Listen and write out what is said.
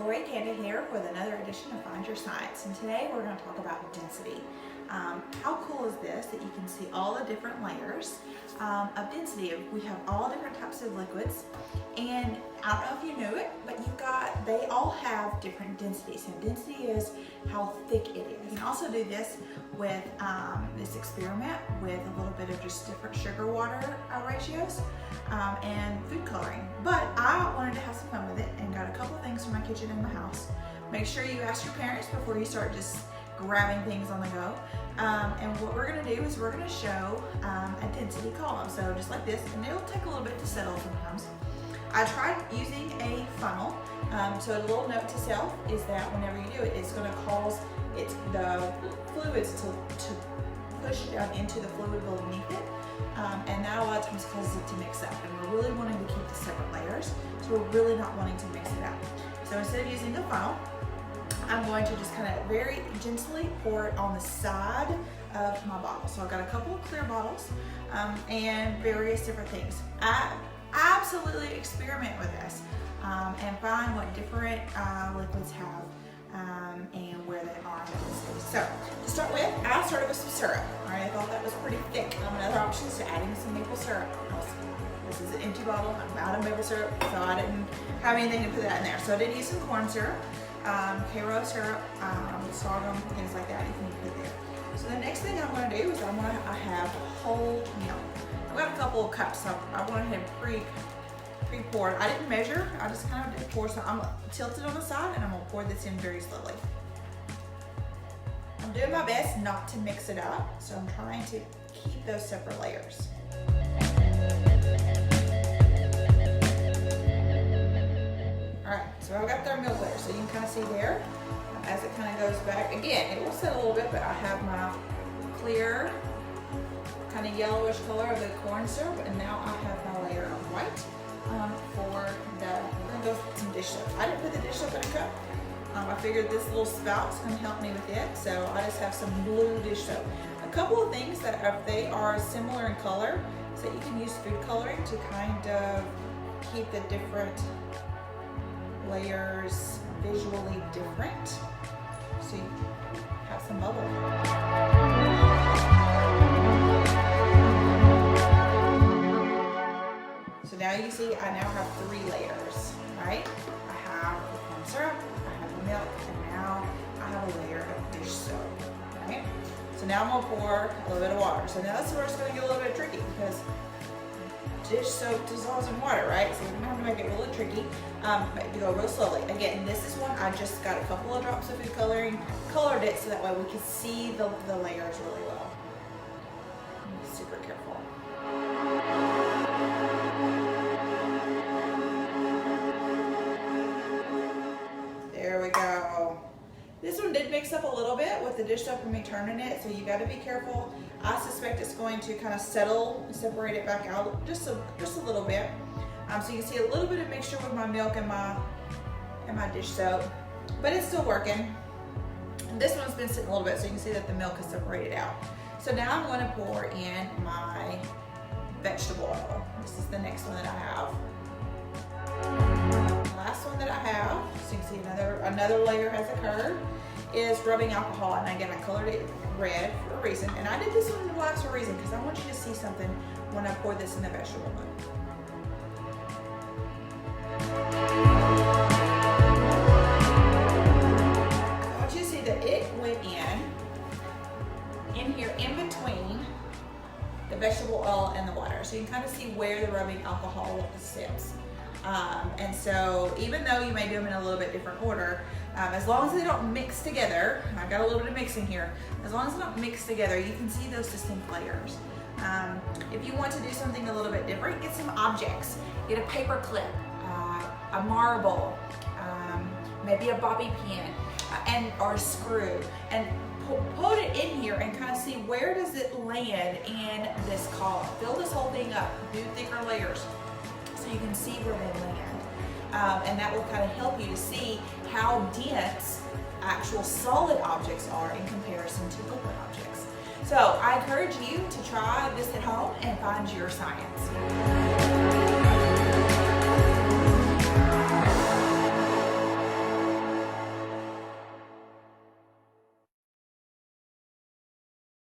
Lori Kanda here with another edition of Find Your Science, and today we're going to talk about density. How cool is this that you can see all the different layers of density? We have all different types of liquids, and I don't know if you know it, but they all have different densities. And density is how thick it is. You can also do this with this experiment with a little bit of just different sugar-water ratios and food coloring. But I wanted to have some fun with it and got a couple of things from my kitchen in my house. Make sure you ask your parents before you start just grabbing things on the go. And what we're going to do is we're going to show a density column. So just like this, and it'll take a little bit to settle sometimes. I tried using a funnel. So a little note to self is that whenever you do it, it's going to cause the fluids to push down into the fluid beneath it. And that a lot of times causes it to mix up. And we're really wanting to keep the separate layers. So we're really not wanting to mix it up. So instead of using the funnel, I'm going to just kind of very gently pour it on the side of my bottle. So I've got a couple of clear bottles and various different things. I absolutely experiment with this and find what different liquids have and where they are in the space. So to start with, I started with some syrup. All right, I thought that was pretty thick. Another option is adding some maple syrup. This is an empty bottle. I'm out of maple syrup, so I didn't have anything to put that in there. So I did use some corn syrup. Karo syrup, sorghum, things like that you can put there. So the next thing I'm going to do is I have whole milk. I've got a couple of cups, so I went ahead and pre-poured. I didn't measure, I just kind of did pour, so I'm tilted on the side and I'm going to pour this in very slowly. I'm doing my best not to mix it up, so I'm trying to keep those separate layers. Alright, so I've got their milk layer, so you can kind of see there, as it kind of goes back. Again, it will set a little bit, but I have my clear, kind of yellowish color of the corn syrup, and now I have my layer of white for we're going to go with some dish soap. I didn't put the dish soap in a cup. I figured this little spout is going to help me with it, so I just have some blue dish soap. A couple of things that they are similar in color, so you can use food coloring to kind of keep the different layers visually different, so you have some bubble. So now you see I now have 3 layers, right? I have the corn syrup, I have the milk, and now I have a layer of dish soap, right? So now I'm gonna pour a little bit of water. So now this is where it's gonna get a little bit tricky because dish soap dissolves in water, right? So you're gonna have to make it really tricky, but you go real slowly. Again, this is one I just got a couple of drops of food coloring, colored it so that way we can see the layers really well. Be super careful. There we go. This one did mix up a little bit with the dish soap and me turning it, so you got to be careful. I suspect it's going to kind of settle and separate it back out just a little bit. So you can see a little bit of mixture with my milk and my dish soap, but it's still working. And this one's been sitting a little bit, so you can see that the milk is separated out. So now I'm going to pour in my vegetable oil. This is the next one that I have. The last one that I have, so you can see another layer has occurred, is rubbing alcohol. And again, I colored it red for a reason. And I did this one in black for a reason because I want you to see something when I pour this in the vegetable oil. I want you to see that it went in here in between the vegetable oil and the water. So you can kind of see where the rubbing alcohol sits. And so even though you may do them in a little bit different order, as long as they don't mix together, I've got a little bit of mixing here, as long as they don't mix together, you can see those distinct layers. If you want to do something a little bit different, get some objects. Get a paper clip, a marble, maybe a bobby pin, or a screw, and put it in here and kind of see where does it land in this column. Fill this whole thing up, do thicker layers, so you can see where they land. And that will kind of help you to see how dense actual solid objects are in comparison to liquid objects. So I encourage you to try this at home and find your science.